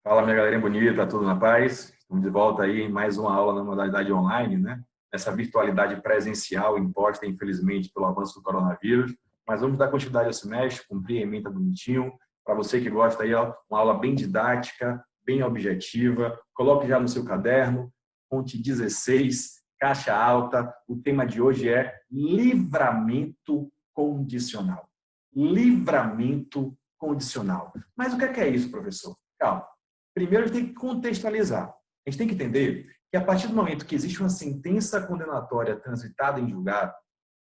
Fala, minha galerinha bonita, tudo na paz? Estamos de volta aí em mais uma aula na modalidade online, né? Essa virtualidade presencial imposta, infelizmente, pelo avanço do coronavírus. Mas vamos dar continuidade ao semestre, cumprir a ementa bonitinho. Para você que gosta aí, ó, uma aula bem didática, bem objetiva. Coloque já no seu caderno, fonte 16, caixa alta. O tema de hoje é livramento condicional. Livramento condicional. Mas o que é isso, professor? Calma. Primeiro, a gente tem que contextualizar. A gente tem que entender que, a partir do momento que existe uma sentença condenatória transitada em julgado,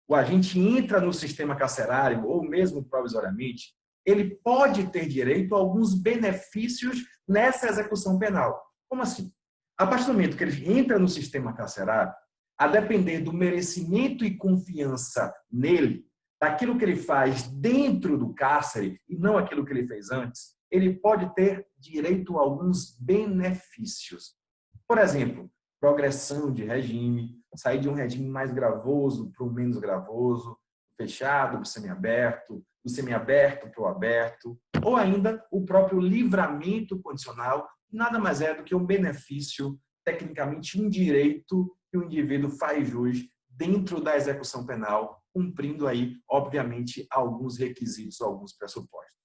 o agente entra no sistema carcerário, ou mesmo provisoriamente, ele pode ter direito a alguns benefícios nessa execução penal. Como assim? A partir do momento que ele entra no sistema carcerário, a depender do merecimento e confiança nele, daquilo que ele faz dentro do cárcere e não aquilo que ele fez antes, ele pode ter direito a alguns benefícios. Por exemplo, progressão de regime, sair de um regime mais gravoso para o menos gravoso, fechado para o semiaberto, do semiaberto para o aberto, ou ainda o próprio livramento condicional, que nada mais é do que um benefício, tecnicamente um direito que o indivíduo faz jus dentro da execução penal, cumprindo aí, obviamente, alguns requisitos, alguns pressupostos.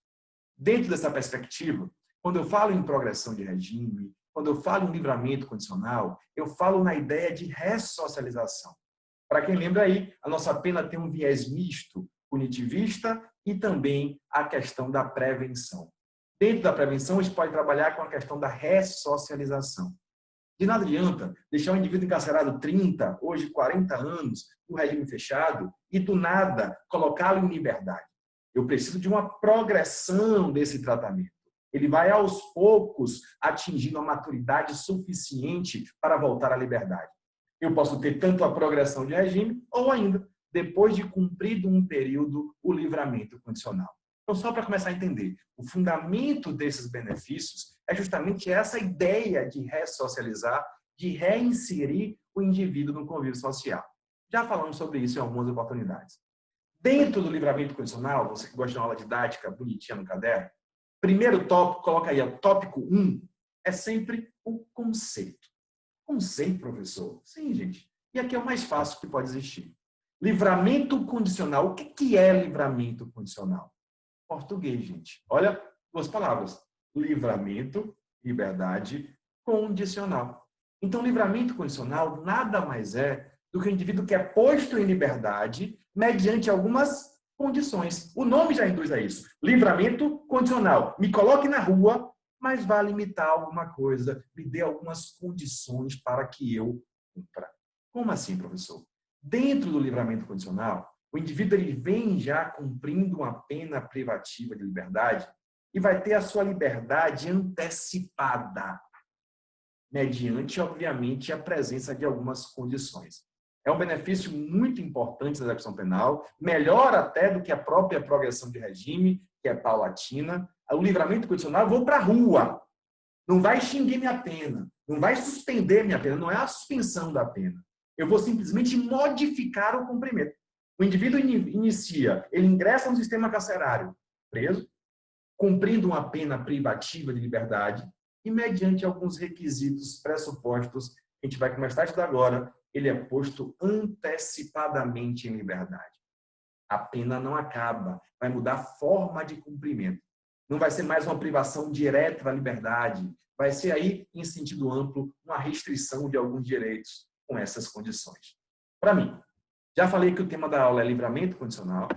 Dentro dessa perspectiva, quando eu falo em progressão de regime, quando eu falo em livramento condicional, eu falo na ideia de ressocialização. Para quem lembra aí, a nossa pena tem um viés misto, punitivista e também a questão da prevenção. Dentro da prevenção, a gente pode trabalhar com a questão da ressocialização. De nada adianta deixar o indivíduo encarcerado 30, hoje 40 anos, no regime fechado, e do nada colocá-lo em liberdade. Eu preciso de uma progressão desse tratamento. Ele vai, aos poucos, atingindo a maturidade suficiente para voltar à liberdade. Eu posso ter tanto a progressão de regime, ou ainda, depois de cumprido um período, o livramento condicional. Então, só para começar a entender, o fundamento desses benefícios é justamente essa ideia de ressocializar, de reinserir o indivíduo no convívio social. Já falamos sobre isso em algumas oportunidades. Dentro do livramento condicional, você que gosta de uma aula didática bonitinha no caderno, primeiro tópico, coloca aí, tópico 1, é sempre o conceito. Conceito, professor? Sim, gente. E aqui é o mais fácil que pode existir. Livramento condicional. O que é livramento condicional? Português, gente. Olha, duas palavras. Livramento, liberdade, condicional. Então, livramento condicional nada mais é do que o indivíduo que é posto em liberdade mediante algumas condições. O nome já induz a isso. Livramento condicional. Me coloque na rua, mas vá limitar alguma coisa, me dê algumas condições para que eu cumpra. Como assim, professor? Dentro do livramento condicional, o indivíduo ele vem já cumprindo uma pena privativa de liberdade e vai ter a sua liberdade antecipada, mediante, obviamente, a presença de algumas condições. É um benefício muito importante da execução penal, melhor até do que a própria progressão de regime, que é paulatina. O livramento condicional, eu vou para a rua, não vai extinguir minha pena, não vai suspender minha pena, não é a suspensão da pena. Eu vou simplesmente modificar o cumprimento. O indivíduo inicia, ele ingressa no sistema carcerário, preso, cumprindo uma pena privativa de liberdade e, mediante alguns requisitos pressupostos, a gente vai começar a estudar agora, ele é posto antecipadamente em liberdade. A pena não acaba, vai mudar a forma de cumprimento. Não vai ser mais uma privação direta da liberdade, vai ser aí, em sentido amplo, uma restrição de alguns direitos com essas condições. Para mim, já falei que o tema da aula é livramento condicional.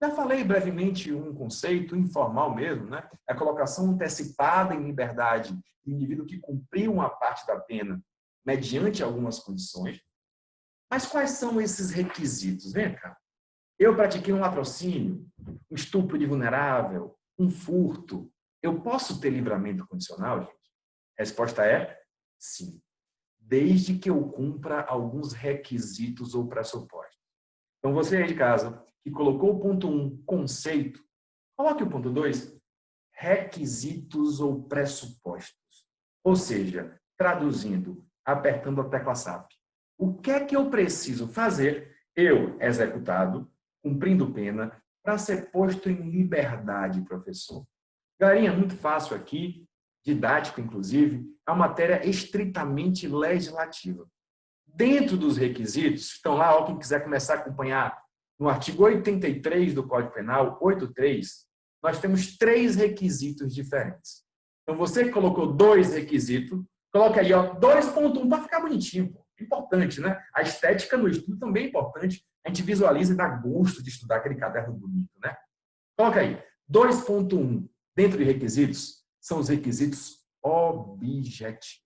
Já falei brevemente um conceito informal mesmo, né? A colocação antecipada em liberdade do indivíduo que cumpriu uma parte da pena mediante algumas condições. Mas quais são esses requisitos? Vem cá. Eu pratiquei um latrocínio, um estupro de vulnerável, um furto. Eu posso ter livramento condicional, gente? A resposta é sim. Desde que eu cumpra alguns requisitos ou pressupostos. Então, você aí de casa, que colocou o ponto 1, conceito, coloque o ponto 2, requisitos ou pressupostos. Ou seja, traduzindo, apertando a tecla SAP. O que é que eu preciso fazer, eu, executado, cumprindo pena, para ser posto em liberdade, professor? Galerinha, muito fácil aqui. didático, inclusive, é uma matéria estritamente legislativa. Dentro dos requisitos, estão lá, ó, quem quiser começar a acompanhar, no artigo 83 do Código Penal, 83, nós temos 3 requisitos diferentes. Então, você que colocou 2 requisitos, coloca aí, ó, 2.1 para ficar bonitinho. Pô. Importante, né? A estética no estudo também é importante. A gente visualiza e dá gosto de estudar aquele caderno bonito, né? Coloca aí, 2.1, dentro de requisitos, são os requisitos objetivos.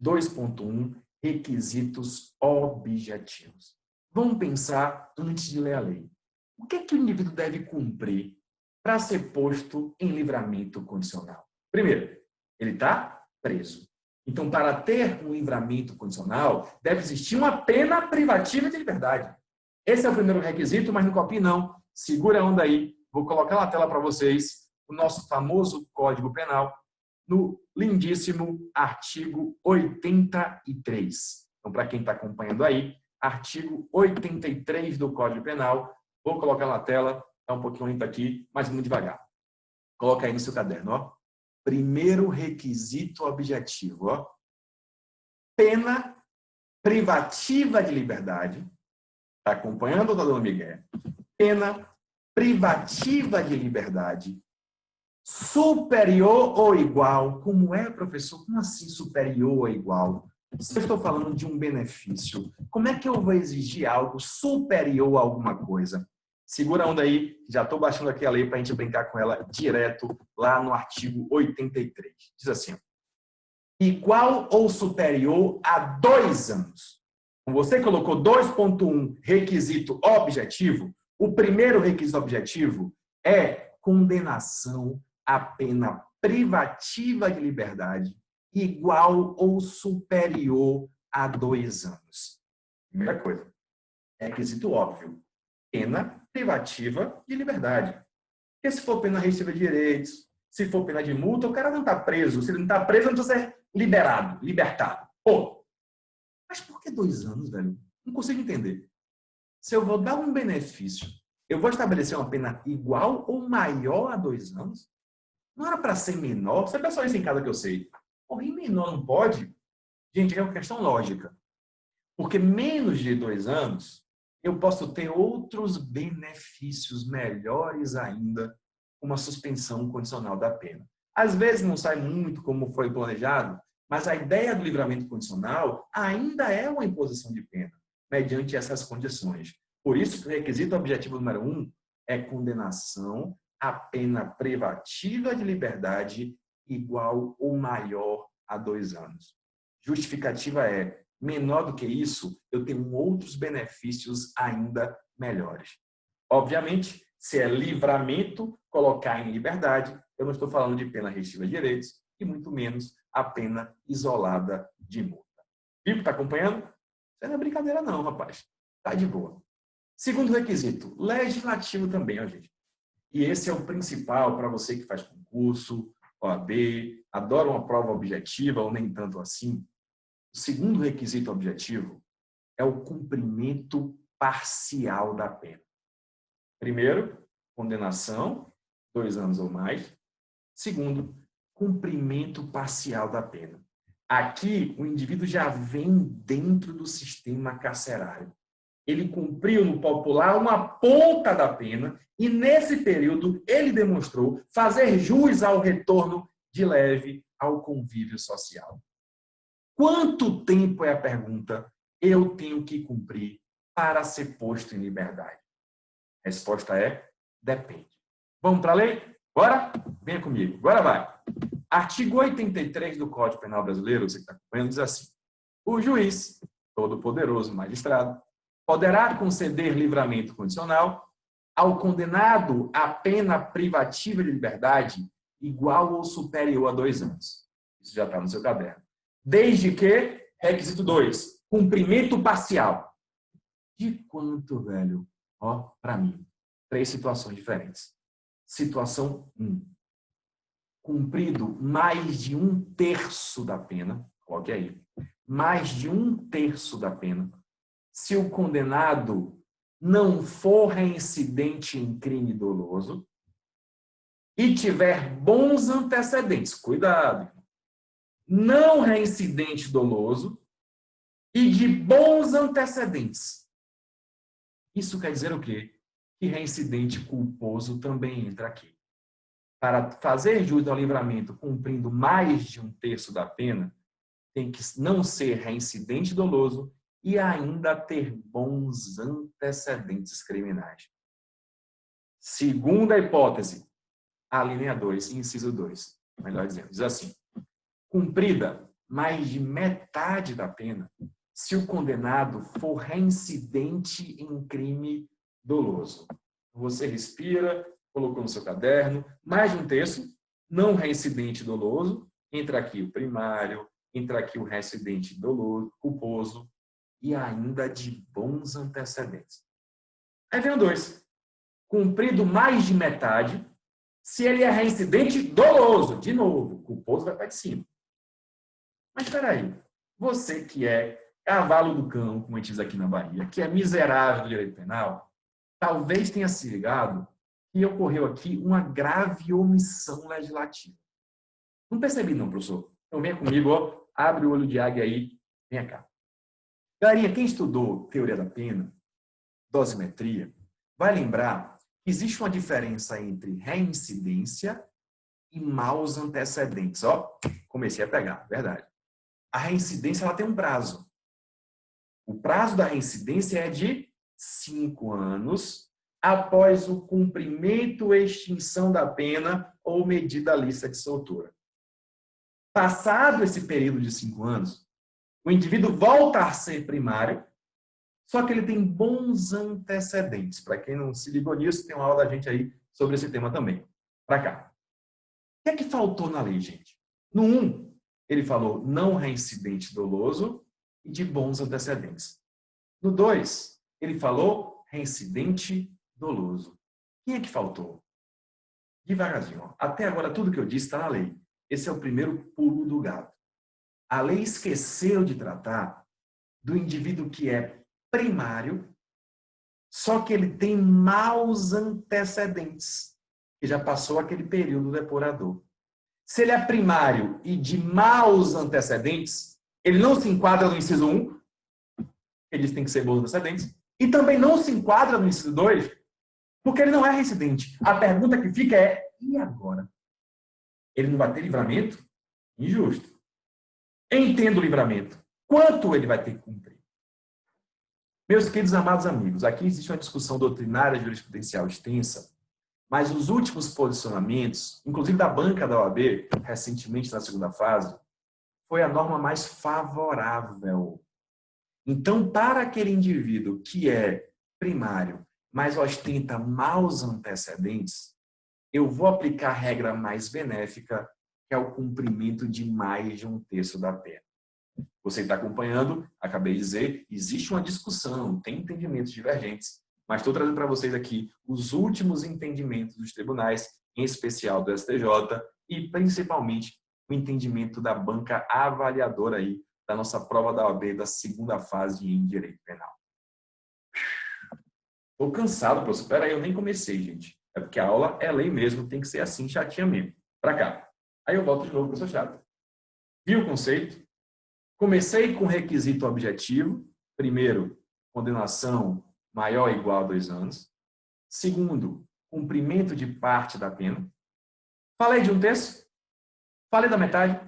2.1, requisitos objetivos. Vamos pensar antes de ler a lei. O que é que o indivíduo deve cumprir para ser posto em livramento condicional? Primeiro, ele está preso. Então, para ter um livramento condicional, deve existir uma pena privativa de liberdade. Esse é o primeiro requisito, mas não copie não. Segura a onda aí. Vou colocar na tela para vocês o nosso famoso Código Penal no lindíssimo artigo 83. Então, para quem está acompanhando aí, artigo 83 do Código Penal. Vou colocar na tela, está um pouquinho lento aqui, mas muito devagar. Coloca aí no seu caderno, ó. Primeiro requisito objetivo, ó. Pena privativa de liberdade. Está acompanhando, doutor Miguel? Pena privativa de liberdade superior ou igual. Como é, professor? Como assim superior ou igual? Se eu estou falando de um benefício, como é que eu vou exigir algo superior a alguma coisa? Segura a onda aí, já estou baixando aqui a lei para a gente brincar com ela direto lá no artigo 83. Diz assim, igual ou superior a 2 anos. Você colocou 2.1 requisito objetivo, o primeiro requisito objetivo é condenação à pena privativa de liberdade igual ou superior a 2 anos. Primeira coisa, requisito óbvio, pena privativa de liberdade. Porque se for pena restritiva de direitos, se for pena de multa, o cara não está preso. Se ele não está preso, não precisa ser liberado, libertado. Pô, mas por que 2 anos, velho? Não consigo entender. Se eu vou dar um benefício, eu vou estabelecer uma pena igual ou maior a 2 anos? Não era para ser menor? Você pensou isso em casa que eu sei. Porra, em menor não pode? Gente, é uma questão lógica. Porque menos de 2 anos, eu posso ter outros benefícios melhores ainda, uma suspensão condicional da pena. Às vezes não sai muito como foi planejado, mas a ideia do livramento condicional ainda é uma imposição de pena, mediante essas condições. Por isso que o requisito objetivo número 1 é condenação à pena privativa de liberdade igual ou maior a 2 anos. Justificativa é, menor do que isso, eu tenho outros benefícios ainda melhores. Obviamente, se é livramento, colocar em liberdade, eu não estou falando de pena restritiva de direitos e muito menos a pena isolada de multa. Viu que está acompanhando? Isso não é brincadeira não, rapaz. Está de boa. Segundo requisito, legislativo também, ó, gente. E esse é o principal para você que faz concurso, OAB, adora uma prova objetiva ou nem tanto assim. O segundo requisito objetivo é o cumprimento parcial da pena. Primeiro, condenação, 2 anos ou mais. Segundo, cumprimento parcial da pena. Aqui, o indivíduo já vem dentro do sistema carcerário. Ele cumpriu no popular uma ponta da pena e, nesse período, ele demonstrou fazer jus ao retorno de leve ao convívio social. Quanto tempo é a pergunta eu tenho que cumprir para ser posto em liberdade? A resposta é depende. Vamos para a lei? Bora? Venha comigo. Agora vai. Artigo 83 do Código Penal Brasileiro, você que está acompanhando, diz assim: o juiz, todo-poderoso magistrado, poderá conceder livramento condicional ao condenado à pena privativa de liberdade igual ou superior a 2 anos. Isso já está no seu caderno. Desde que, requisito 2, cumprimento parcial. De quanto, velho? Ó, para mim, 3 situações diferentes. Situação 1. Cumprido mais de 1/3 da pena, coloque aí, mais de 1/3 da pena, se o condenado não for reincidente em crime doloso, e tiver bons antecedentes, cuidado, não reincidente doloso e de bons antecedentes. Isso quer dizer o quê? Que reincidente culposo também entra aqui. Para fazer jus ao livramento cumprindo mais de 1/3 da pena, tem que não ser reincidente doloso e ainda ter bons antecedentes criminais. Segunda hipótese, a linha 2, inciso 2, melhor dizendo, diz assim: cumprida mais de metade da pena se o condenado for reincidente em crime doloso. Você respira, colocou no seu caderno, mais de 1/3, não reincidente doloso, entra aqui o primário, entra aqui o reincidente doloso, culposo, e ainda de bons antecedentes. Aí vem o 2. Cumprido mais de metade, se ele é reincidente doloso. De novo, culposo vai para de cima. Mas espera aí, você que é cavalo do cão, como a gente diz aqui na Bahia, que é miserável do direito penal, talvez tenha se ligado que ocorreu aqui uma grave omissão legislativa. Não percebi não, professor. Então venha comigo, ó, abre o olho de águia aí, vem cá. Galerinha, quem estudou teoria da pena, dosimetria, vai lembrar que existe uma diferença entre reincidência e maus antecedentes. Ó, comecei a pegar, verdade. A reincidência ela tem um prazo. O prazo da reincidência é de 5 anos após o cumprimento ou extinção da pena ou medida lícita de soltura. Passado esse período de 5 anos, o indivíduo volta a ser primário, só que ele tem bons antecedentes. Para quem não se ligou nisso, tem uma aula da gente aí sobre esse tema também. Para cá. O que é que faltou na lei, gente? No 1, ele falou não reincidente doloso e de bons antecedentes. No 2, ele falou reincidente doloso. Quem é que faltou? Devagarzinho. Ó. Até agora, tudo que eu disse está na lei. Esse é o primeiro pulo do gato. A lei esqueceu de tratar do indivíduo que é primário, só que ele tem maus antecedentes, que já passou aquele período depurador. Se ele é primário e de maus antecedentes, ele não se enquadra no inciso 1, eles têm que ser bons antecedentes, e também não se enquadra no inciso 2, porque ele não é reincidente. A pergunta que fica é, e agora? Ele não vai ter livramento? Injusto. Entendo o livramento. Quanto ele vai ter que cumprir? Meus queridos amados amigos, aqui existe uma discussão doutrinária jurisprudencial extensa, mas os últimos posicionamentos, inclusive da banca da OAB, recentemente na segunda fase, foi a norma mais favorável. Então, para aquele indivíduo que é primário, mas ostenta maus antecedentes, eu vou aplicar a regra mais benéfica, que é o cumprimento de mais de 1/3 da pena. Você está acompanhando, acabei de dizer, existe uma discussão, tem entendimentos divergentes, mas estou trazendo para vocês aqui os últimos entendimentos dos tribunais, em especial do STJ, e principalmente o entendimento da banca avaliadora aí, da nossa prova da OAB da segunda fase em Direito Penal. Estou cansado, professor. Espera aí, eu nem comecei, gente. É porque a aula é lei mesmo, tem que ser assim, chatinha mesmo. Para cá. Aí eu volto de novo, professor chato. Viu o conceito? Comecei com requisito objetivo. Primeiro, condenação maior ou igual a 2 anos. Segundo, cumprimento de parte da pena. Falei de 1/3. Falei da metade.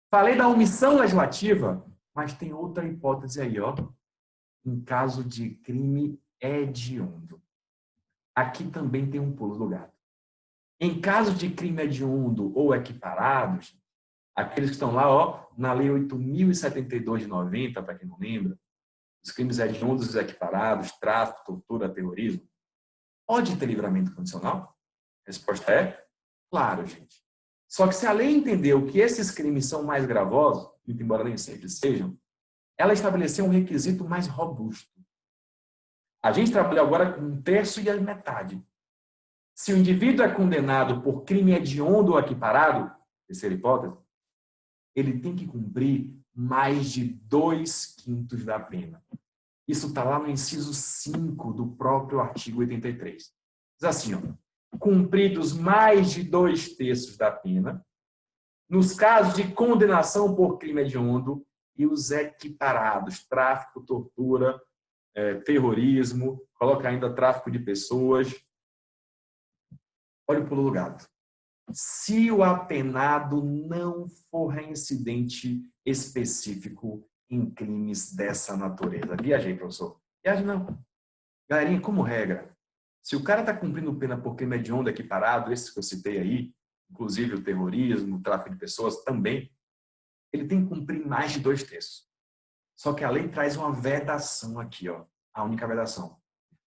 Falei da omissão legislativa. Mas tem outra hipótese aí, ó. Em caso de crime hediondo. Aqui também tem um pulo do gato. Em caso de crime hediondo ou equiparados, aqueles que estão lá, ó, na Lei 8.072 de 90, para quem não lembra, os crimes hediondos e equiparados, tráfico, tortura, terrorismo, pode ter livramento condicional? A resposta é claro, gente. Só que se a lei entendeu que esses crimes são mais gravosos, muito embora nem sempre sejam, ela estabeleceu um requisito mais robusto. A gente trabalha agora com 1/3 e a metade. Se o indivíduo é condenado por crime hediondo ou equiparado, terceira hipótese, ele tem que cumprir mais de 2/5 da pena. Isso está lá no inciso 5 do próprio artigo 83. Diz assim, ó, cumpridos mais de 2/3 da pena, nos casos de condenação por crime hediondo e os equiparados, tráfico, tortura, terrorismo, coloca ainda tráfico de pessoas. Olha o pulo do gato. Se o apenado não for reincidente específico em crimes dessa natureza. Viajei, professor. Viagem não. Galerinha, como regra, se o cara está cumprindo pena por crime hediondo equiparado, esses que eu citei aí, inclusive o terrorismo, o tráfico de pessoas também, ele tem que cumprir mais de 2/3. Só que a lei traz uma vedação aqui, ó, a única vedação.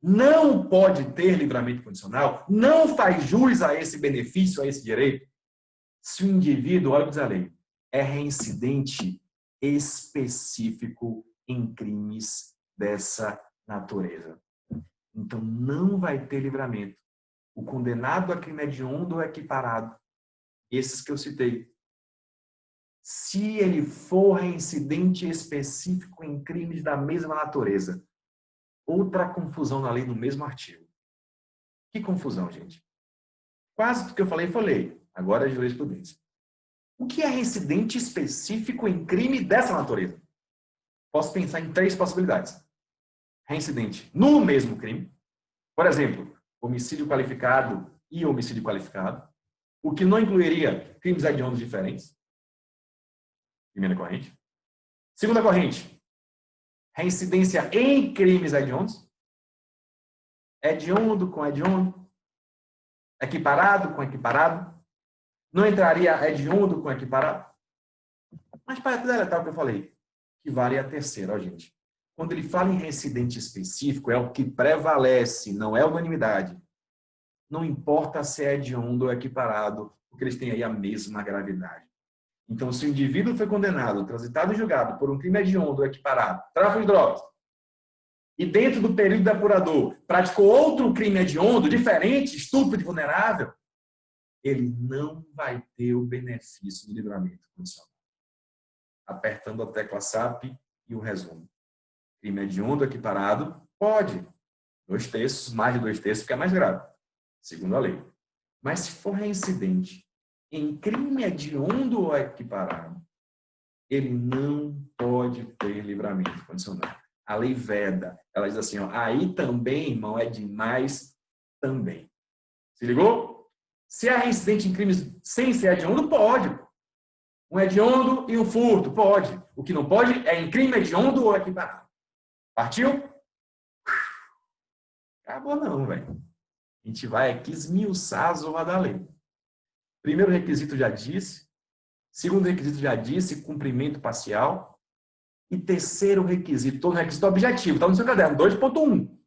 Não pode ter livramento condicional, não faz jus a esse benefício, a esse direito, se o indivíduo, olha o que diz a lei, é reincidente específico em crimes dessa natureza. Então, não vai ter livramento. O condenado a crime hediondo ou equiparado, esses que eu citei, se ele for reincidente específico em crimes da mesma natureza. Outra confusão na lei no mesmo artigo. Que confusão, gente? Quase tudo que eu falei. Agora é jurisprudência. O que é reincidente específico em crime dessa natureza? Posso pensar em 3 possibilidades. Reincidente no mesmo crime. Por exemplo, homicídio qualificado e homicídio qualificado. O que não incluiria crimes hediondos diferentes. Primeira corrente. Segunda corrente. Reincidência em crimes hediondos. Hediondo com hediondo. Equiparado com equiparado. Não entraria hediondo com equiparado. Mas para deletar o que eu falei, que vale a terceira, ó, gente. Quando ele fala em reincidente específico, é o que prevalece, não é unanimidade. Não importa se é hediondo ou equiparado, porque eles têm aí a mesma gravidade. Então, se o indivíduo foi condenado, transitado e julgado por um crime hediondo ou equiparado, tráfico de drogas, e dentro do período depurador praticou outro crime hediondo, diferente, estúpido e vulnerável, ele não vai ter o benefício do livramento condicional. Apertando a tecla SAP e o resumo. Crime hediondo equiparado, pode. 2/3, mais de 2/3, porque é mais grave, segundo a lei. Mas se for reincidente em crime hediondo ou equiparado, ele não pode ter livramento condicional. A lei veda. Ela diz assim, ó, aí também, irmão, é demais também. Se ligou? Se é reincidente em crimes sem ser hediondo, pode. Um hediondo e um furto, pode. O que não pode é em crime hediondo ou equiparado. Partiu? Acabou não, velho. A gente vai aqui esmiuçar a zorra da lei. Primeiro requisito já disse. Segundo requisito já disse, cumprimento parcial. E terceiro requisito, todo requisito objetivo, está no seu caderno, 2.1.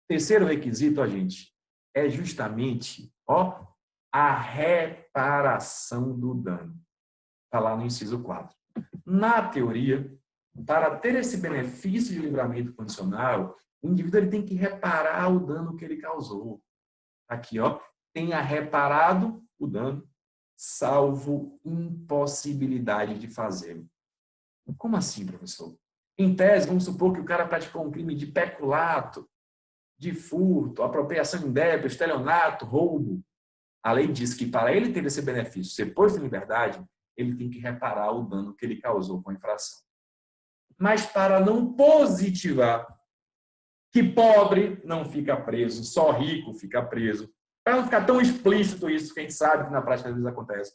Terceiro requisito, ó, gente, é justamente, ó, a reparação do dano. Está lá no inciso 4. Na teoria, para ter esse benefício de livramento condicional, o indivíduo ele tem que reparar o dano que ele causou. Aqui, ó, tenha reparado o dano, salvo impossibilidade de fazê-lo. Como assim, professor? Em tese, vamos supor que o cara praticou um crime de peculato, de furto, apropriação indébita, estelionato, roubo. A lei diz que para ele ter esse benefício, ser posto em liberdade, ele tem que reparar o dano que ele causou com a infração. Mas para não positivar que pobre não fica preso, só rico fica preso, para não ficar tão explícito isso, que a gente sabe que na prática às vezes acontece.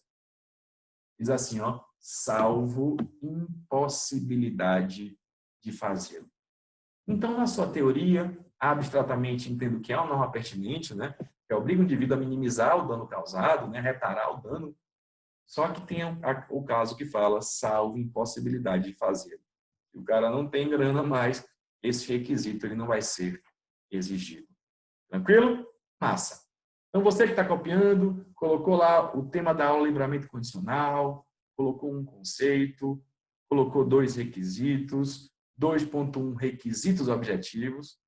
Diz assim, ó, salvo impossibilidade de fazê-lo. Então, na sua teoria, abstratamente entendo que é uma norma pertinente, né, que obriga o indivíduo a minimizar o dano causado, né, reparar o dano, só que tem o caso que fala salvo impossibilidade de fazê-lo. Se o cara não tem grana mais, esse requisito ele não vai ser exigido. Tranquilo? Massa. Então, você que está copiando, colocou lá o tema da aula livramento condicional, colocou um conceito, colocou 2 requisitos, 2.1 requisitos objetivos,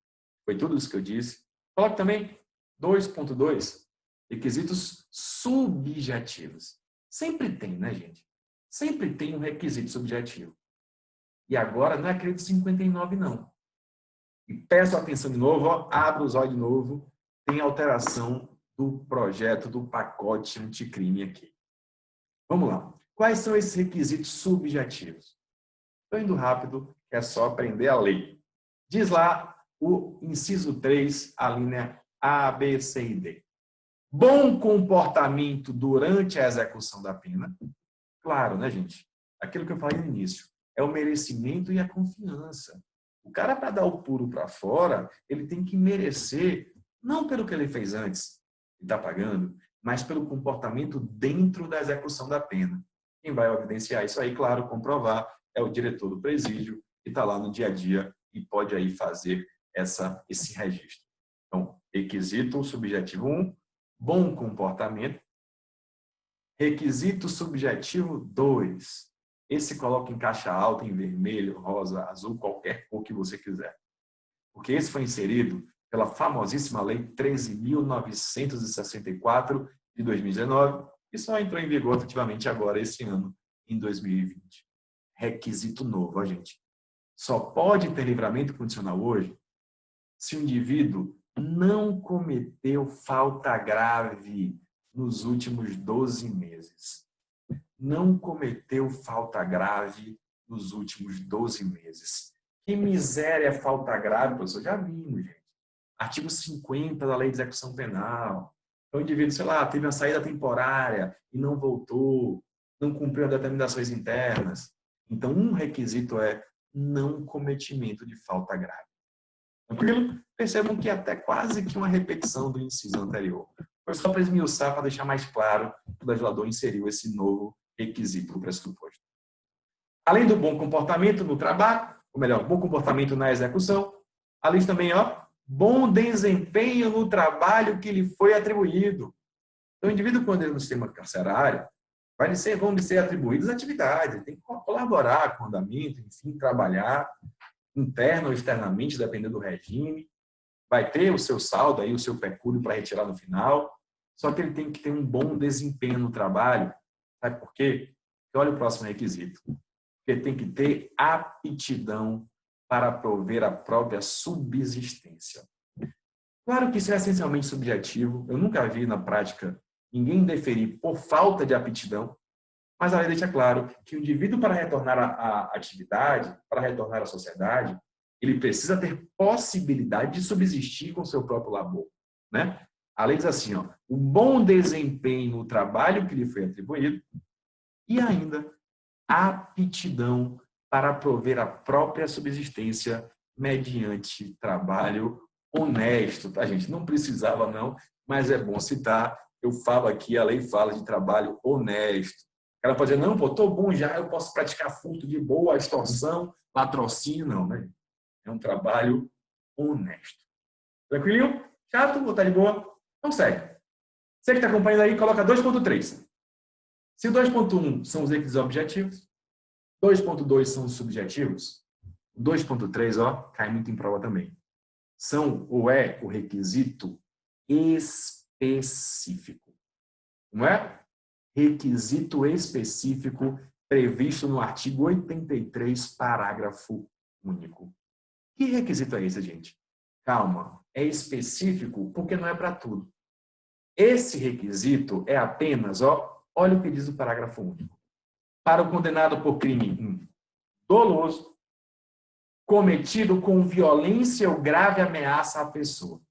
foi tudo isso que eu disse. Coloque também 2.2 requisitos subjetivos. Sempre tem, né, gente? Sempre tem um requisito subjetivo. E agora não é aquele de 59, não. E peço atenção de novo, ó, abra os olhos de novo, tem alteração do projeto, do pacote anticrime aqui. Vamos lá. Quais são esses requisitos subjetivos? Estou indo rápido, que é só aprender a lei. Diz lá o inciso 3, a linha A, B, C e D. Bom comportamento durante a execução da pena. Claro, né, gente? Aquilo que eu falei no início. É o merecimento e a confiança. O cara, para dar o puro para fora, ele tem que merecer, não pelo que ele fez antes, ele está pagando, mas pelo comportamento dentro da execução da pena. Quem vai evidenciar isso aí, claro, comprovar, é o diretor do presídio, que está lá no dia a dia e pode aí fazer esse registro. Então, requisito subjetivo 1, bom comportamento. Requisito subjetivo 2. Esse coloca em caixa alta, em vermelho, rosa, azul, qualquer cor que você quiser. Porque esse foi inserido pela famosíssima Lei 13.964 de 2019, que só entrou em vigor efetivamente agora, esse ano, em 2020. Requisito novo, gente. Só pode ter livramento condicional hoje se o indivíduo não cometeu falta grave nos últimos 12 meses. Não cometeu falta grave nos últimos 12 meses. Que miséria é falta grave, professor? Já vimos, gente. Artigo 50 da Lei de Execução Penal. Então, o indivíduo, sei lá, teve uma saída temporária e não voltou, não cumpriu as determinações internas. Então, um requisito é não cometimento de falta grave. Tranquilo? Percebam que é até quase que uma repetição do inciso anterior. Foi só para esmiuçar, para deixar mais claro que o legislador inseriu esse novo requisito no pressuposto. Além do bom comportamento no trabalho, ou melhor, bom comportamento na execução, além também, bom desempenho no trabalho que lhe foi atribuído. Então, o indivíduo, quando ele no sistema carcerário, vão lhe ser atribuídas atividades, ele tem que colaborar com o andamento, enfim, trabalhar, interno ou externamente, dependendo do regime, vai ter o seu saldo, aí, o seu pecúlio para retirar no final, só que ele tem que ter um bom desempenho no trabalho. Sabe por quê? Porque olha o próximo requisito. Ele tem que ter aptidão para prover a própria subsistência. Claro que isso é essencialmente subjetivo, eu nunca vi na prática ninguém deferir por falta de aptidão, mas a lei deixa claro que o indivíduo, para retornar à atividade, para retornar à sociedade, ele precisa ter possibilidade de subsistir com seu próprio labor, né? A lei diz assim, o bom desempenho no trabalho que lhe foi atribuído e ainda a aptidão para prover a própria subsistência mediante trabalho honesto, tá, gente? Não precisava, não, mas é bom citar. Eu falo aqui, a lei fala de trabalho honesto. Ela pode dizer, não, pô, tô bom já, eu posso praticar furto de boa, extorsão, patrocínio, não, né? É um trabalho honesto. Tranquilinho? Chato ou tá de boa? Então segue. Você que está acompanhando aí, coloca 2.3. Se o 2.1 são os requisitos objetivos, 2.2 são os subjetivos, 2.3, cai muito em prova também. São ou é o requisito específico. Não é? Requisito específico previsto no artigo 83, parágrafo único. Que requisito é esse, gente? Calma, é específico porque não é para tudo. Esse requisito é apenas, olha o que diz o parágrafo único. Para o condenado por crime doloso, cometido com violência ou grave ameaça à pessoa.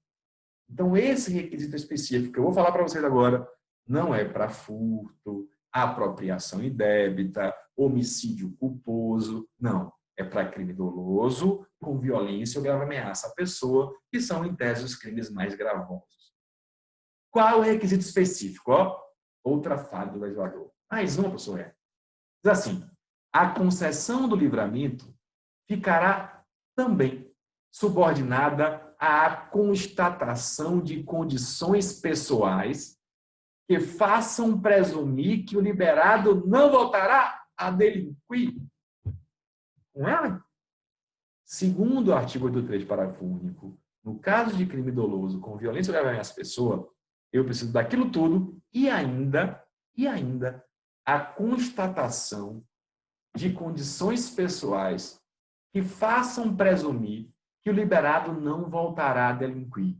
Então, esse requisito específico que eu vou falar para vocês agora não é para furto, apropriação indébita, homicídio culposo, não. É para crime doloso, com violência ou grave ameaça à pessoa, que são, em tese, os crimes mais gravosos. Qual é o requisito específico? Outra falha do legislador. Mais uma, professor, diz assim, a concessão do livramento ficará também subordinada à constatação de condições pessoais que façam presumir que o liberado não voltará a delinquir. Não é? Segundo o artigo 83, parágrafo único, no caso de crime doloso com violência ou grave ameaça à pessoa, eu preciso daquilo tudo e ainda a constatação de condições pessoais que façam presumir que o liberado não voltará a delinquir.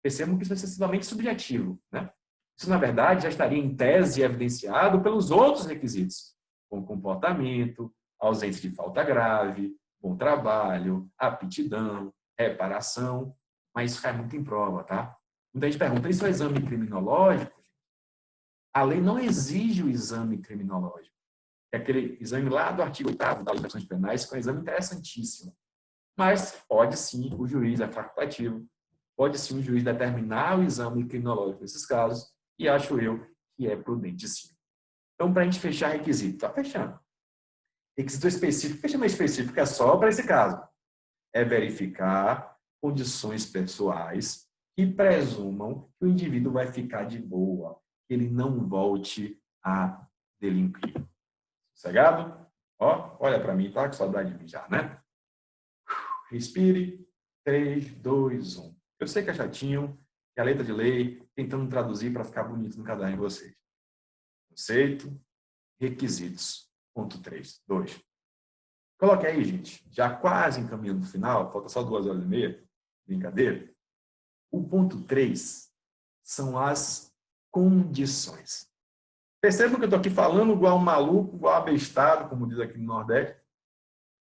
Percebam que isso é excessivamente subjetivo, né? Isso, na verdade, já estaria em tese evidenciado pelos outros requisitos, como comportamento, ausência de falta grave, bom trabalho, aptidão, reparação, mas isso cai muito em prova, tá? Muita gente pergunta, isso é exame criminológico? A lei não exige o exame criminológico. É aquele exame lá do artigo 8º das Legislações Penais, que é um exame interessantíssimo. Mas pode sim, o juiz é facultativo, pode sim o juiz determinar o exame criminológico nesses casos, e acho eu que é prudente sim. Então, para a gente fechar requisito, está fechando. Requisito específico, fechamento específico é só para esse caso. É verificar condições pessoais que presumam que o indivíduo vai ficar de boa, que ele não volte a delinquir. Sossegado? Ó, olha para mim, tá com saudade de mim já, né? Respire. 3, 2, 1. Eu sei que é chatinho, que a letra de lei, tentando traduzir para ficar bonito no caderno de vocês. Conceito, requisitos. Ponto 3, 2. Coloque aí, gente, já quase encaminhando no final, falta só 2h30, brincadeira. O ponto 3 são as condições. Percebam que eu estou aqui falando igual um maluco, igual abestado, como diz aqui no Nordeste,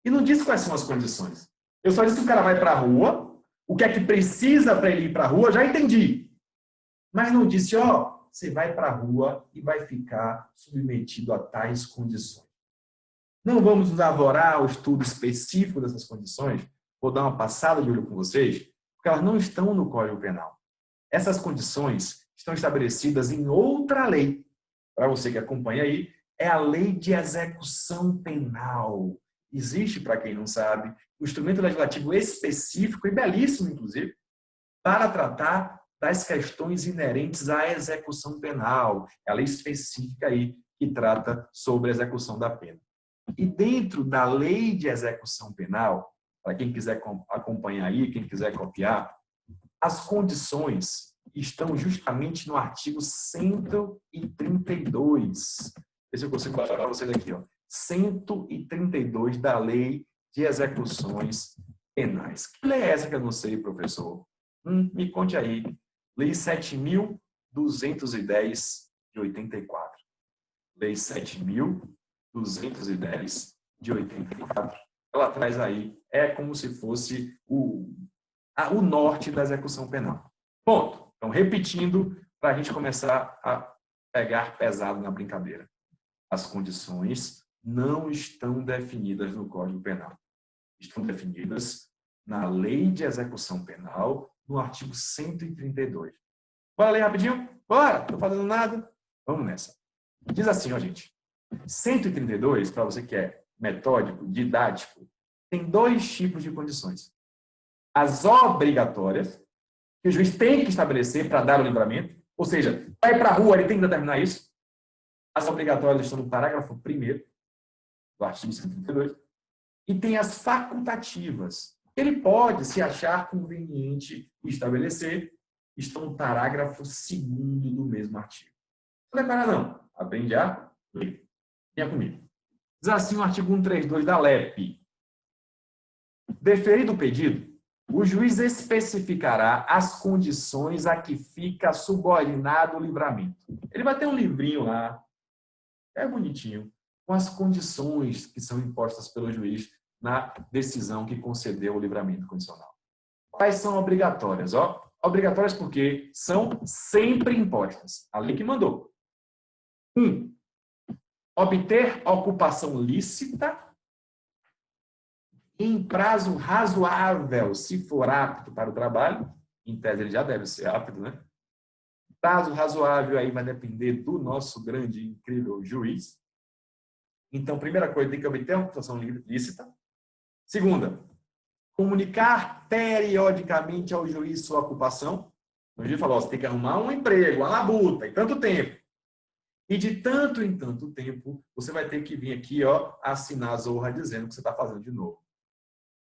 e não diz quais são as condições. Eu só disse que o cara vai para a rua, o que é que precisa para ele ir para a rua, já entendi. Mas não disse, ó, você vai para a rua e vai ficar submetido a tais condições. Não vamos nos arvorar ao estudo específico dessas condições, vou dar uma passada de olho com vocês, porque elas não estão no Código Penal. Essas condições estão estabelecidas em outra lei. Para você que acompanha aí, é a Lei de Execução Penal. Existe, para quem não sabe, um instrumento legislativo específico, e belíssimo, inclusive, para tratar das questões inerentes à execução penal. É a lei específica aí que trata sobre a execução da pena. E dentro da Lei de Execução Penal, para quem quiser acompanhar aí, quem quiser copiar, as condições estão justamente no artigo 132. Ver se eu consigo baixar para vocês aqui, ó. 132 da Lei de Execuções Penais. Que lei é essa que eu não sei, professor? Me conte aí. Lei 7.210 de 84. Lei 7.210 de 84. Ela traz aí, é como se fosse o norte da execução penal. Ponto. Então, repetindo, para a gente começar a pegar pesado na brincadeira. As condições não estão definidas no Código Penal. Estão definidas na Lei de Execução Penal, no artigo 132. Bora ler rapidinho? Bora! Não estou fazendo nada? Vamos nessa. Diz assim, ó, gente. 132, para você que é metódico, didático, tem 2 tipos de condições. As obrigatórias, que o juiz tem que estabelecer para dar o livramento, ou seja, vai para a rua, ele tem que determinar isso. As obrigatórias estão no parágrafo 1º do artigo 132. E tem as facultativas. Ele pode se achar conveniente estabelecer, estão no parágrafo 2º do mesmo artigo. Não decora não. Aprende a ler. Venha comigo. Diz assim o artigo 132 da LEP. Deferido o pedido, o juiz especificará as condições a que fica subordinado o livramento. Ele vai ter um livrinho lá, é bonitinho, com as condições que são impostas pelo juiz na decisão que concedeu o livramento condicional. Quais são obrigatórias? Obrigatórias porque são sempre impostas. A lei que mandou. 1. Obter ocupação lícita em prazo razoável, se for apto para o trabalho. Em tese, ele já deve ser apto, né? Prazo razoável aí vai depender do nosso grande e incrível juiz. Então, primeira coisa, tem que obter uma ocupação lícita. Segunda, comunicar periodicamente ao juiz sua ocupação. O juiz falou, você tem que arrumar um emprego, uma labuta, em tanto tempo. E de tanto em tanto tempo, você vai ter que vir aqui, assinar a zorra dizendo que você está fazendo de novo.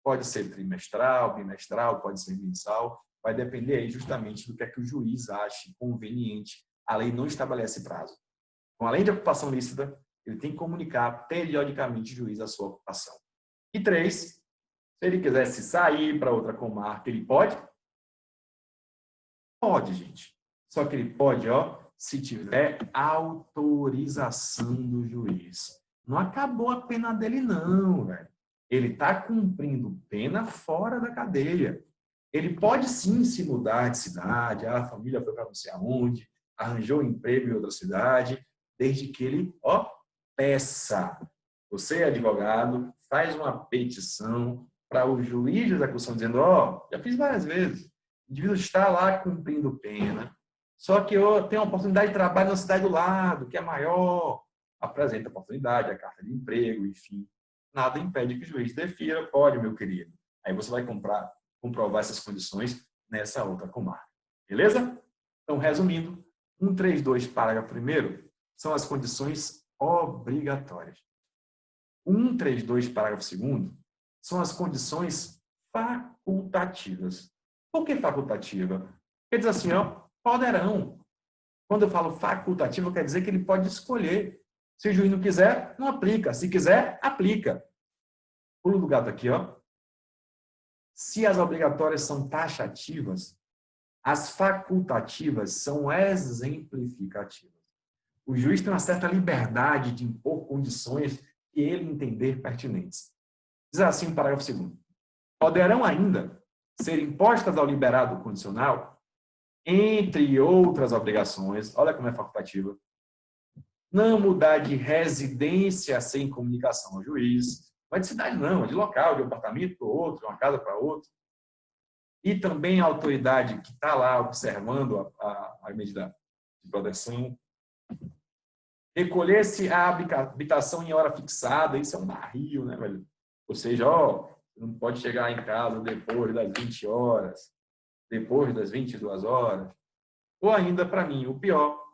Pode ser trimestral, bimestral, pode ser mensal, vai depender aí justamente do que é que o juiz ache conveniente. A lei não estabelece prazo. Então, além de ocupação lícita, ele tem que comunicar periodicamente ao juiz a sua ocupação. E 3, se ele quisesse sair para outra comarca, ele pode? Pode, gente. Só que ele pode, ó, se tiver autorização do juiz. Não acabou a pena dele, não, velho. Ele está cumprindo pena fora da cadeia. Ele pode sim se mudar de cidade, a família foi para não sei aonde, arranjou um emprego em outra cidade, desde que ele, ó, peça. Você, advogado, faz uma petição para o juiz de execução dizendo, ó, já fiz várias vezes, o indivíduo está lá cumprindo pena, só que eu tenho uma oportunidade de trabalho na cidade do lado, que é maior, apresenta a oportunidade, a carta de emprego, enfim. Nada impede que o juiz defira, pode, meu querido. Aí você vai comprovar essas condições nessa outra comarca. Beleza? Então, resumindo, 132, parágrafo 1º, são as condições obrigatórias. 132, parágrafo 2º, são as condições facultativas. Por que facultativa? Quer dizer assim, ó, poderão. Quando eu falo facultativo, quer dizer que ele pode escolher. Se o juiz não quiser, não aplica. Se quiser, aplica. Pulo do gato aqui, ó. Se as obrigatórias são taxativas, as facultativas são exemplificativas. O juiz tem uma certa liberdade de impor condições que ele entender pertinentes. Diz assim o parágrafo 2º. Poderão ainda ser impostas ao liberado condicional, entre outras obrigações, olha como é facultativa, não mudar de residência sem comunicação ao juiz, não é de cidade não, é de local, de um apartamento para outro, de uma casa para outro. E também a autoridade que está lá observando a medida de proteção, recolher-se à habitação em hora fixada, isso é um barril, né, velho? Ou seja, ó, não pode chegar em casa depois das 20 horas, depois das 22 horas. Ou ainda, para mim, o pior,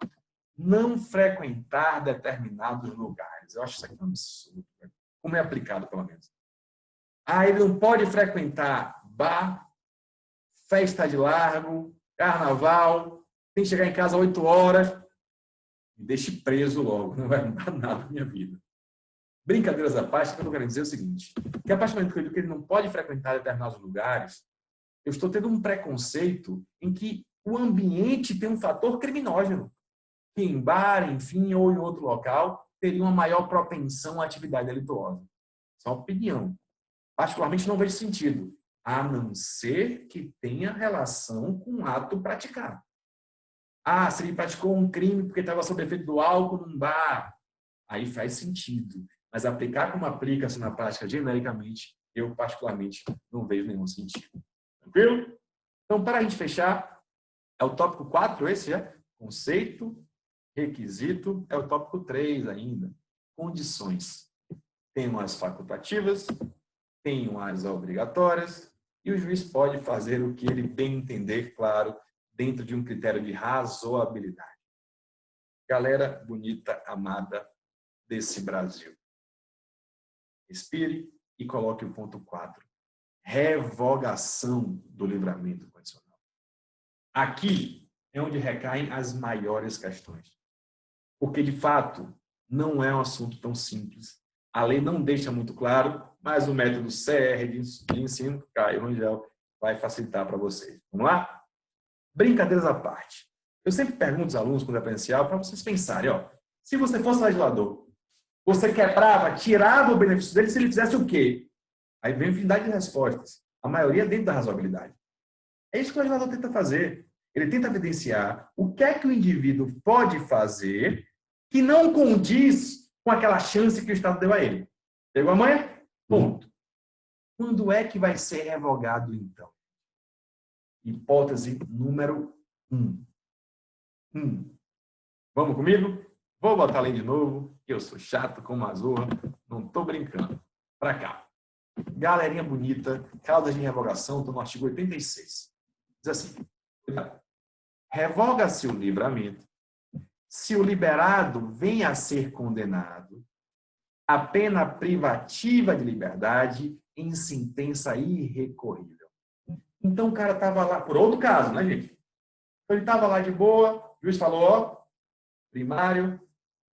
não frequentar determinados lugares. Eu acho isso aqui um absurdo. Velho. Como é aplicado, pelo menos. Ah, ele não pode frequentar bar, festa de largo, carnaval, tem que chegar em casa às 8 horas, me deixe preso logo, não vai mudar nada na minha vida. Brincadeiras à parte, o que eu estou querendo dizer é o seguinte, que a partir do momento que eu digo que ele não pode frequentar determinados lugares, eu estou tendo um preconceito em que o ambiente tem um fator criminógeno, que em bar, enfim, ou em outro local, teria uma maior propensão à atividade delituosa. Isso é uma opinião. Particularmente não vejo sentido, a não ser que tenha relação com o ato praticado. Ah, se ele praticou um crime porque estava sob efeito do álcool num bar, aí faz sentido. Mas aplicar como aplica-se na prática genericamente, eu particularmente não vejo nenhum sentido. Tranquilo? Então, para a gente fechar, é o tópico 4 esse, é? Conceito, requisito, é o tópico 3 ainda. Condições. Tem as facultativas, tem as obrigatórias, e o juiz pode fazer o que ele bem entender, claro, dentro de um critério de razoabilidade. Galera bonita, amada desse Brasil. Respire e coloque o ponto 4. Revogação do livramento condicional. Aqui é onde recaem as maiores questões. Porque, de fato, não é um assunto tão simples. A lei não deixa muito claro, mas o método CR de ensino, Caio Rangel, vai facilitar para vocês. Vamos lá? Brincadeiras à parte. Eu sempre pergunto aos alunos, quando é presencial, para vocês pensarem, ó, se você fosse legislador, você quebrava, tirava o benefício dele se ele fizesse o quê? Aí vem infinidade de respostas. A maioria dentro da razoabilidade. É isso que o legislador tenta fazer. Ele tenta evidenciar o que é que o indivíduo pode fazer que não condiz com aquela chance que o Estado deu a ele. Pegou a manha? Ponto. Quando é que vai ser revogado, então? Hipótese número 1. Vamos comigo? Vou botar ali de novo, que eu sou chato como a zorra, não estou brincando. Para cá. Galerinha bonita, causas de revogação, estou no artigo 86. Diz assim, revoga-se o livramento se o liberado venha a ser condenado a pena privativa de liberdade em sentença irrecorrível. Então o cara estava lá, por outro caso, né, gente? Ele estava lá de boa, o juiz falou, ó, primário,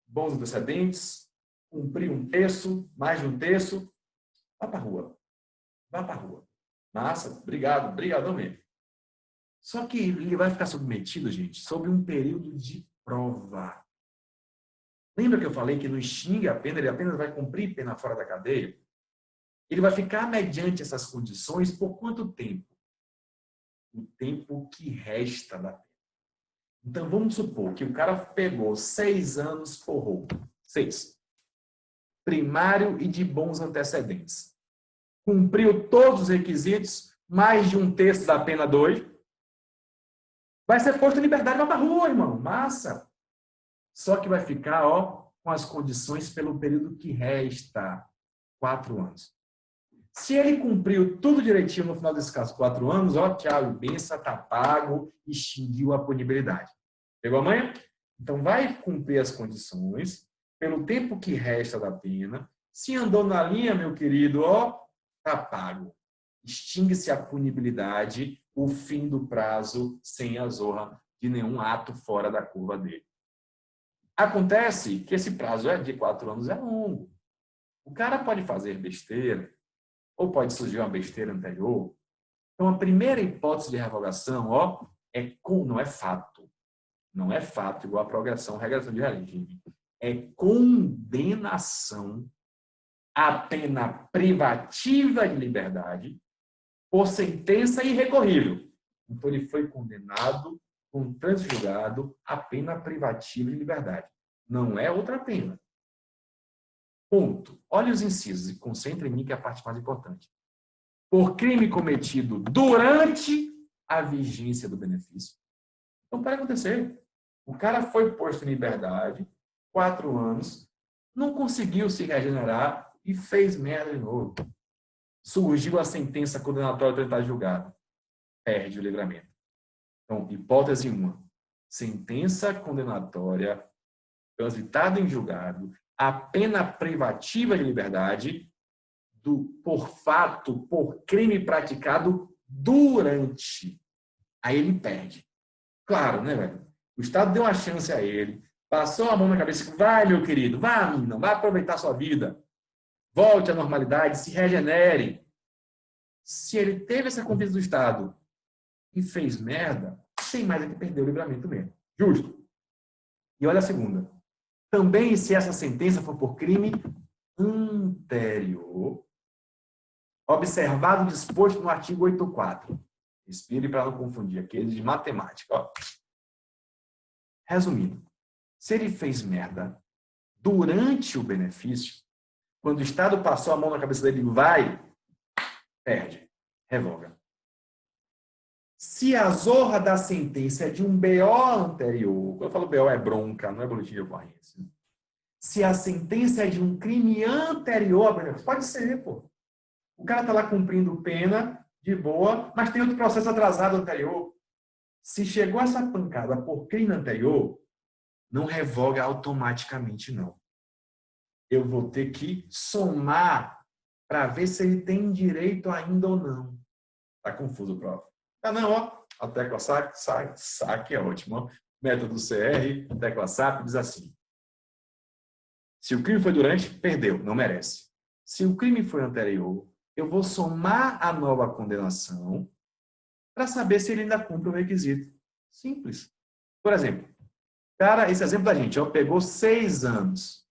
bons antecedentes, cumpriu um terço, mais de um terço, vá para a rua. Vá para a rua. Massa, obrigado, brigadão mesmo. Só que ele vai ficar submetido, gente, sob um período de prova. Lembra que eu falei que não extingue a pena, ele apenas vai cumprir pena fora da cadeia? Ele vai ficar mediante essas condições por quanto tempo? O tempo que resta da pena. Então, vamos supor que o cara pegou 6 anos por roubo. 6. Primário e de bons antecedentes. Cumpriu todos os requisitos, mais de 1/3 da pena 2. Vai ser posto em liberdade e vai para a rua, irmão. Massa. Só que vai ficar, com as condições pelo período que resta. 4 anos. Se ele cumpriu tudo direitinho no final desse caso, 4 anos, tchau, benção, tá pago, extinguiu a punibilidade. Pegou a manha? Então, vai cumprir as condições pelo tempo que resta da pena. Se andou na linha, meu querido, tá pago. Extingue-se a punibilidade, o fim do prazo, sem a zorra de nenhum ato fora da curva dele. Acontece que esse prazo de 4 anos é longo. O cara pode fazer besteira, ou pode surgir uma besteira anterior. Então, a primeira hipótese de revogação, não é fato. Não é fato igual a progressão, regressão de regime. É condenação à pena privativa de liberdade por sentença irrecorrível. Então, ele foi condenado com trânsito julgado à pena privativa de liberdade. Não é outra pena. Ponto. Olha os incisos e concentre em mim, que é a parte mais importante. Por crime cometido durante a vigência do benefício. Então, pode acontecer. O cara foi posto em liberdade, 4 anos, não conseguiu se regenerar e fez merda de novo. Surgiu a sentença condenatória transitada julgada. Perde o livramento. Então, hipótese 1. Sentença condenatória transitada em julgado, a pena privativa de liberdade por crime praticado durante. Aí ele perde. Claro, né, velho? O Estado deu uma chance a ele, passou a mão na cabeça, vai, meu querido, vá, menina, vai aproveitar a sua vida, volte à normalidade, se regenere. Se ele teve essa confiança do Estado e fez merda, tem mais é que perder o livramento mesmo. Justo. E olha a segunda. Também se essa sentença for por crime anterior, observado o disposto no artigo 84. Respire para não confundir, aquele de matemática. Resumindo, se ele fez merda durante o benefício, quando o Estado passou a mão na cabeça dele, perde, revoga. Se a zorra da sentença é de um BO anterior, quando eu falo BO é bronca, não é boletim de ocorrência. Se a sentença é de um crime anterior, pode ser, pô. O cara está lá cumprindo pena, de boa, mas tem outro processo atrasado anterior. Se chegou essa pancada por crime anterior, não revoga automaticamente, não. Eu vou ter que somar para ver se ele tem direito ainda ou não. Tá confuso, prof? Não, a tecla saque é ótimo. Método CR, tecla SAP, diz assim. Se o crime foi durante, perdeu, não merece. Se o crime foi anterior, eu vou somar a nova condenação para saber se ele ainda cumpre o requisito. Simples. Por exemplo, cara, esse exemplo da gente, pegou 6 anos,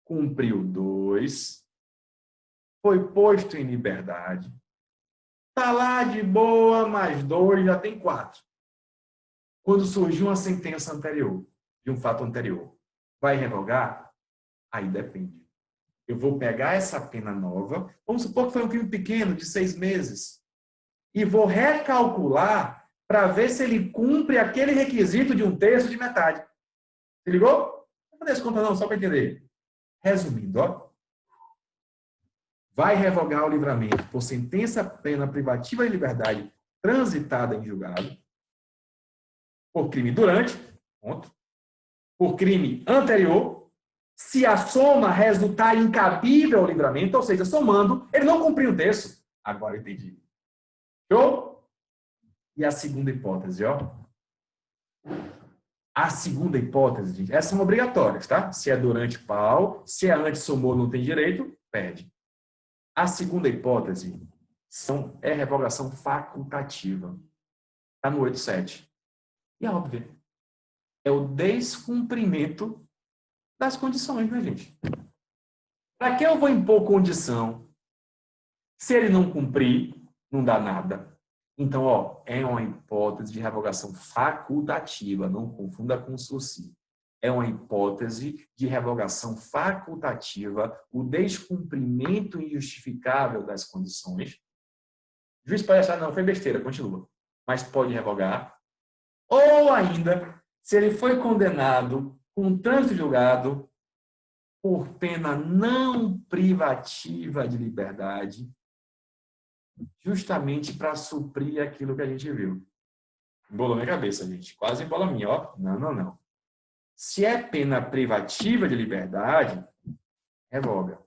cumpriu 2, foi posto em liberdade, tá lá de boa, mais 2, já tem 4. Quando surgiu uma sentença anterior, de um fato anterior, vai revogar? Aí depende. Eu vou pegar essa pena nova, vamos supor que foi um crime pequeno, de 6 meses, e vou recalcular para ver se ele cumpre aquele requisito de 1/3 de metade. Se ligou? Não vou fazer conta não, só para entender. Resumindo, vai revogar o livramento por sentença pena privativa de liberdade transitada em julgado, por crime durante, ponto, por crime anterior, se a soma resultar incabível ao livramento, ou seja, somando, ele não cumpriu o terço. Agora entendi. Show? E a segunda hipótese, A segunda hipótese, gente, essas são obrigatórias, tá? Se é durante pau, se é antes somou, não tem direito, perde. A segunda hipótese é revogação facultativa. Está no 8.7. E é óbvio. É o descumprimento das condições, né, gente? Para que eu vou impor condição? Se ele não cumprir, não dá nada. Então, ó, é uma hipótese de revogação facultativa, não confunda com sursi. É uma hipótese de revogação facultativa, o descumprimento injustificável das condições. O juiz pode achar, não, foi besteira, continua. Mas pode revogar. Ou ainda, se ele foi condenado com trânsito julgado por pena não privativa de liberdade, justamente para suprir aquilo que a gente viu. Embolou minha cabeça, gente. Quase embola minha, ó. Não, não, não. Se é pena privativa de liberdade, revoga.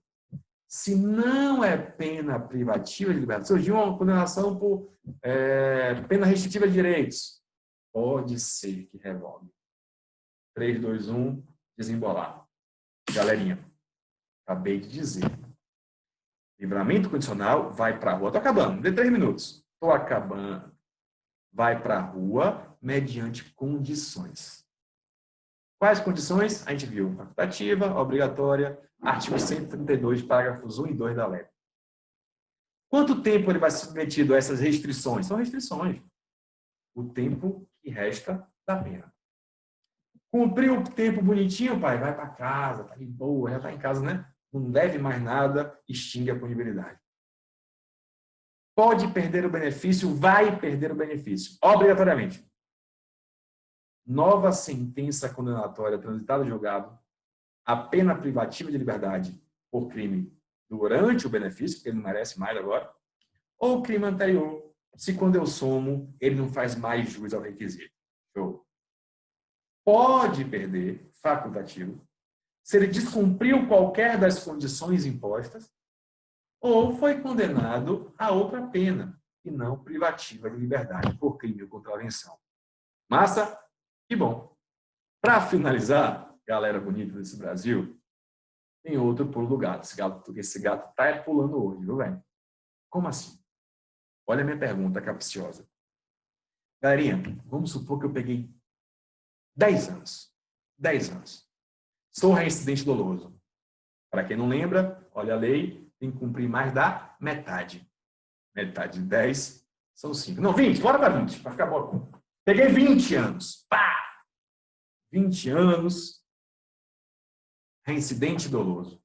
Se não é pena privativa de liberdade, surgiu uma condenação por pena restritiva de direitos, pode ser que revogue. 3, 2, 1, desembolar. Galerinha, acabei de dizer. Livramento condicional, vai para a rua. Estou acabando, dê 3 minutos. Estou acabando. Vai para a rua mediante condições. Quais condições? A gente viu facultativa, obrigatória, artigo 132, parágrafos 1 e 2 da lei. Quanto tempo ele vai ser submetido a essas restrições? São restrições. O tempo que resta da pena. Cumpriu o tempo bonitinho, pai? Vai para casa, tá de boa, já está em casa, né? Não deve mais nada, extingue a punibilidade. Pode perder o benefício, vai perder o benefício, obrigatoriamente. Nova sentença condenatória transitada em julgado, a pena privativa de liberdade por crime durante o benefício, porque ele não merece mais agora, ou crime anterior, se quando eu somo, ele não faz mais jus ao requisito. Show. Pode perder, facultativo, se ele descumpriu qualquer das condições impostas, ou foi condenado a outra pena, e não privativa de liberdade por crime ou contravenção. Massa? Que bom. Para finalizar, galera bonita desse Brasil, tem outro pulo do gato. Esse gato tá pulando hoje, viu, velho? Como assim? Olha a minha pergunta capciosa. Galerinha, vamos supor que eu peguei 10 anos. 10 anos. Sou reincidente doloso. Para quem não lembra, olha a lei, tem que cumprir mais da metade. Metade de 10 são 5. Não, 20, bora para 20, para ficar bom. Peguei 20 anos. Pá! 20 anos, reincidente doloso.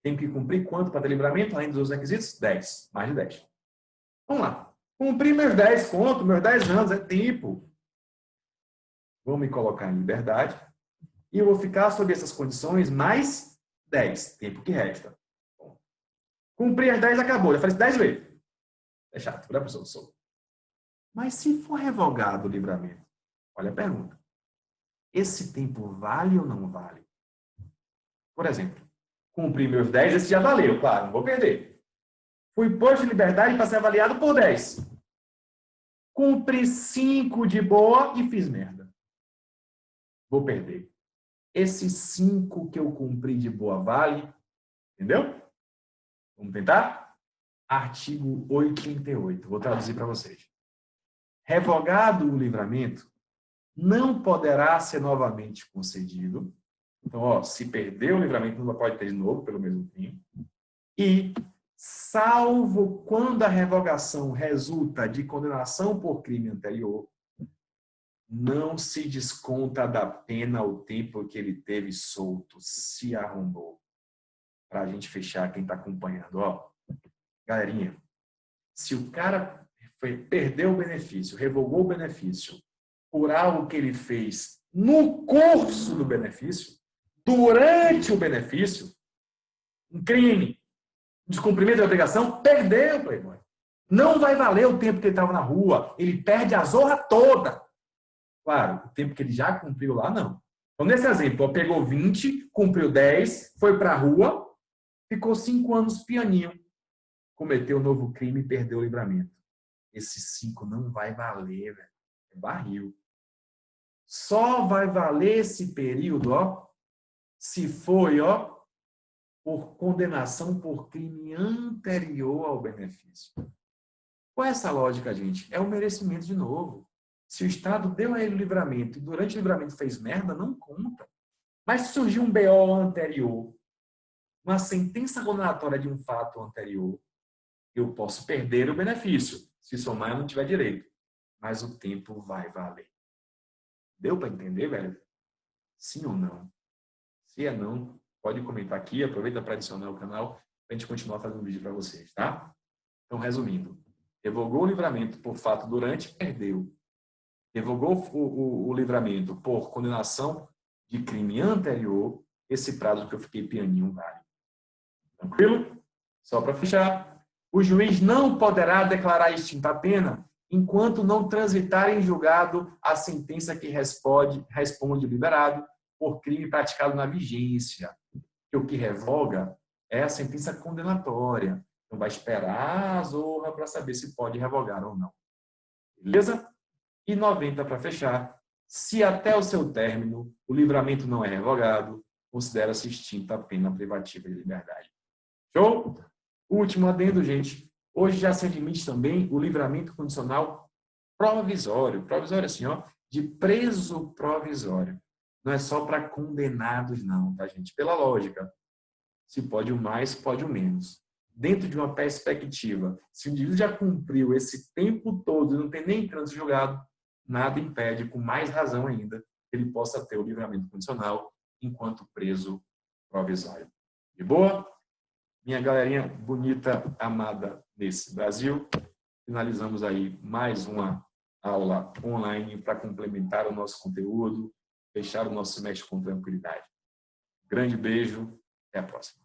Tem que cumprir quanto para ter livramento, além dos outros requisitos? 10, mais de 10. Vamos lá. Cumpri meus 10 contos, meus 10 anos, é tempo. Vou me colocar em liberdade e eu vou ficar sob essas condições mais 10, tempo que resta. Bom, cumpri as 10, acabou. Já falei 10 vezes. É chato, né, professor? Mas se for revogado o livramento, olha a pergunta. Esse tempo vale ou não vale? Por exemplo, cumpri meus 10, esse já valeu, claro, não vou perder. Fui posto em liberdade para ser avaliado por 10. Cumpri 5 de boa e fiz merda. Vou perder. Esses 5 que eu cumpri de boa vale? Entendeu? Vamos tentar? Artigo 838. Vou traduzir para vocês. Revogado o livramento, não poderá ser novamente concedido. Então, ó, se perder o livramento, não pode ter de novo pelo mesmo crime. E, salvo quando a revogação resulta de condenação por crime anterior, não se desconta da pena o tempo que ele teve solto, se arrombou. Para a gente fechar, quem está acompanhando, ó. Galerinha, se o cara perdeu o benefício, revogou o benefício por algo que ele fez no curso do benefício, durante o benefício, um crime, descumprimento da obrigação, perdeu o Playboy. Não vai valer o tempo que ele estava na rua, ele perde a zorra toda. Claro, o tempo que ele já cumpriu lá, não. Então, nesse exemplo, ó, pegou 20, cumpriu 10, foi para a rua, ficou 5 anos pianinho, cometeu um novo crime e perdeu o livramento. Esse 5 não vai valer, velho. É barril. Só vai valer esse período, ó, se foi, ó, por condenação por crime anterior ao benefício. Qual é essa lógica, gente? É o merecimento de novo. Se o Estado deu a ele o livramento e durante o livramento fez merda, não conta. Mas se surgiu um BO anterior, uma sentença condenatória de um fato anterior, eu posso perder o benefício. Se somar, eu não tiver direito. Mas o tempo vai valer. Deu para entender, velho? Sim ou não? Se é não, pode comentar aqui. Aproveita para adicionar o canal para a gente continuar fazendo vídeo para vocês, tá? Então, resumindo. Revogou o livramento por fato durante, perdeu. Revogou o livramento por condenação de crime anterior, esse prazo que eu fiquei pianinho vale. Tranquilo? Só para fechar. O juiz não poderá declarar extinta a pena enquanto não transitar em julgado a sentença que responde liberado por crime praticado na vigência. Que o que revoga é a sentença condenatória. Então, vai esperar a zorra para saber se pode revogar ou não. Beleza? E 90 para fechar. Se até o seu término o livramento não é revogado, considera-se extinta a pena privativa de liberdade. Show? Último adendo, gente. Hoje já se admite também o livramento condicional provisório. Provisório assim, ó, de preso provisório. Não é só para condenados, não, tá, gente? Pela lógica. Se pode o mais, pode o menos. Dentro de uma perspectiva, se o indivíduo já cumpriu esse tempo todo e não tem nem trânsito julgado, nada impede, com mais razão ainda, que ele possa ter o livramento condicional enquanto preso provisório. De boa? Minha galerinha bonita, amada nesse Brasil, finalizamos aí mais uma aula online para complementar o nosso conteúdo, fechar o nosso semestre com tranquilidade. Grande beijo, até a próxima.